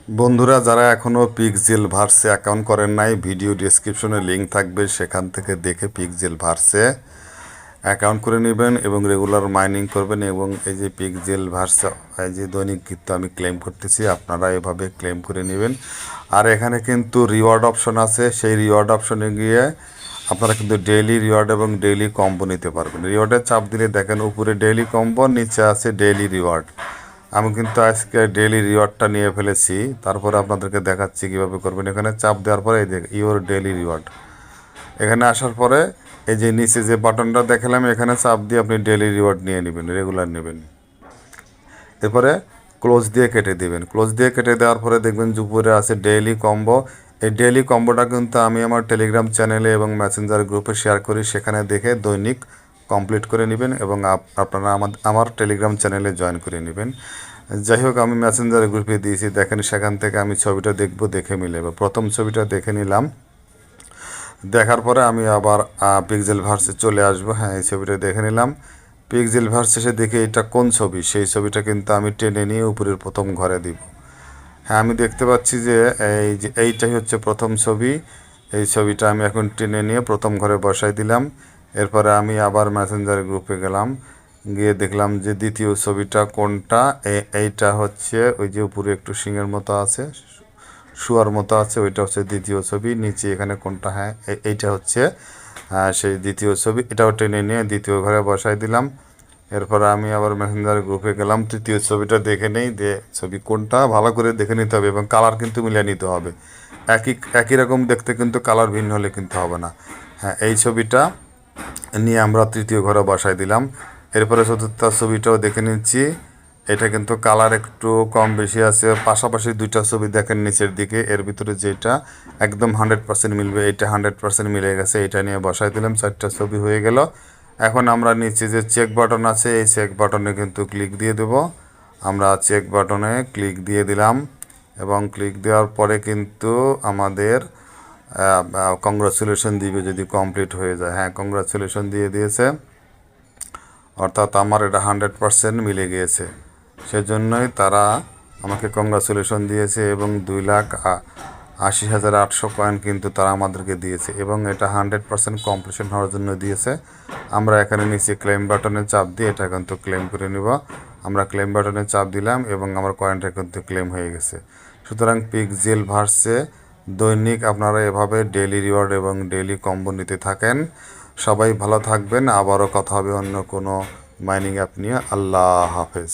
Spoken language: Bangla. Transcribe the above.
বন্ধুরা, যারা এখনও পিক্সেল ভার্সে অ্যাকাউন্ট করেন নাই, ভিডিও ডেসক্রিপশনে লিঙ্ক থাকবে, সেখান থেকে দেখে পিক্সেল ভার্সে অ্যাকাউন্ট করে নেবেন এবং রেগুলার মাইনিং করবেন। এবং এই যে পিক্সেল ভার্সে এই যে দৈনিক কিন্তু আমি ক্লেম করতেছি, আপনারা এভাবে ক্লেম করে নেবেন। আর এখানে কিন্তু রিওয়ার্ড অপশন আছে, সেই রিওয়ার্ড অপশনে গিয়ে আপনারা কিন্তু ডেইলি রিওয়ার্ড এবং ডেইলি কম্বো নিতে পারবেন। রিওয়ার্ডের চাপ দিলে দেখেন উপরে ডেইলি কম্বো, নিচে আছে ডেইলি রিওয়ার্ড। আমি কিন্তু আজকে ডেইলি রিওয়ার্ডটা নিয়ে ফেলেছি, তারপরে আপনাদেরকে দেখাচ্ছি কীভাবে করবেন। এখানে চাপ দেওয়ার পরে এই দেখ ইওর ডেইলি রিওয়ার্ড, এখানে আসার পরে এই যে নিচে যে বাটনটা দেখালাম, এখানে চাপ দিয়ে আপনি ডেইলি রিওয়ার্ড নিয়ে নেবেন, রেগুলার নেবেন। এরপরে ক্লোজ দিয়ে কেটে দেবেন। ক্লোজ দিয়ে কেটে দেওয়ার পরে দেখবেন যে উপরে আছে ডেইলি কম্বো। এই ডেইলি কম্বোটা কিন্তু আমি আমার টেলিগ্রাম চ্যানেলে এবং মেসেঞ্জার গ্রুপে শেয়ার করি, সেখানে দেখে দৈনিক কমপ্লিট করে নেবেন এবং আপনারা আমার টেলিগ্রাম চ্যানেলে জয়েন করে নেবেন। যাই হোক, আমি মেসেঞ্জার গ্রুপে দিয়েছি, দেখেন সেখান থেকে আমি ছবিটা দেখে মিলে প্রথম ছবিটা দেখে নিলাম। দেখার পরে আমি আবার পিক্সেল ভার্সে চলে আসবো। হ্যাঁ, এই ছবিটা দেখে নিলাম। পিক্সেল ভার্স এসে দেখে এটা কোন ছবি, সেই ছবিটা কিন্তু আমি টেনে নিয়ে উপরের প্রথম ঘরে দিব। হ্যাঁ, আমি দেখতে পাচ্ছি যে এইটাই হচ্ছে প্রথম ছবি। এই ছবিটা আমি এখন টেনে নিয়ে প্রথম ঘরে বসাই দিলাম। এরপরে আমি আবার মেসেঞ্জার গ্রুপে গেলাম, গিয়ে দেখলাম যে দ্বিতীয় ছবিটা কোনটা। এইটা হচ্ছে ওই যে উপরে একটু শিঙের মতো আছে, শুয়ার মতো আছে, ওইটা হচ্ছে দ্বিতীয় ছবি। নিচে এখানে কোনটা, হ্যাঁ এইটা হচ্ছে সেই দ্বিতীয় ছবি। এটাও টেনে নিয়ে দ্বিতীয় ঘরে বসাই দিলাম। এরপরে আমি আবার মেসেঞ্জার গ্রুপে গেলাম, তৃতীয় ছবিটা দেখে নেই, ছবি কোনটা ভালো করে দেখে নিতে হবে এবং কালার কিন্তু মিলিয়ে নিতে হবে। একই রকম দেখতে কিন্তু কালার ভিন্ন হলে কিন্তু হবে না। হ্যাঁ, এই ছবিটা নিয়ে আমরা তৃতীয় ঘরে বসাই দিলাম। এরপরে চতুর্থ ছবিটাও দেখে নিচ্ছি, এটা কিন্তু কালার একটু কম বেশি আছে। পাশাপাশি দুইটা ছবি দেখেন নিচের দিকে, এর ভিতরে যেটা একদম 100% মিলবে, এটা 100% মিলে গেছে, এটা নিয়ে বসাই দিলাম। 4টা ছবি হয়ে গেল। এখন আমরা নিচে যে চেক বাটন আছে, এই চেক বাটনে কিন্তু ক্লিক দিয়ে দেব। আমরা চেক বাটনে ক্লিক দিয়ে দিলাম এবং ক্লিক দেওয়ার পরে কিন্তু আমাদের কংগ্রাচুলেশন দিবে যদি কমপ্লিট হয়ে যায়। হ্যাঁ, কংগ্রাচুলেশন দিয়ে দিয়েছে, অর্থাৎ আমার এটা 100% মিলে গিয়েছে। সেজন্যই তারা আমাকে কংগ্রাচুলেশন দিয়েছে এবং 2,80,800 কয়েন কিন্তু তারা আমাদেরকে দিয়েছে এবং এটা 100% কমপ্লিশন হওয়ার জন্য দিয়েছে। আমরা এখানে নিচে ক্লেম বাটনে চাপ দিয়ে এটা কিন্তু ক্লেম করে নিব। আমরা ক্লেম বাটনে চাপ দিলাম এবং আমার কয়েনটা কিন্তু ক্লেম হয়ে গেছে। সুতরাং পিক্সেল ভার্সে দৈনিক আপনারা এভাবে ডেইলি রিওয়ার্ড এবং ডেইলি কম্বো নিতে থাকেন। সবাই ভালো থাকবেন। আবারও কথা হবে অন্য কোনো মাইনিং অ্যাপ নিয়ে। আল্লাহ হাফেজ।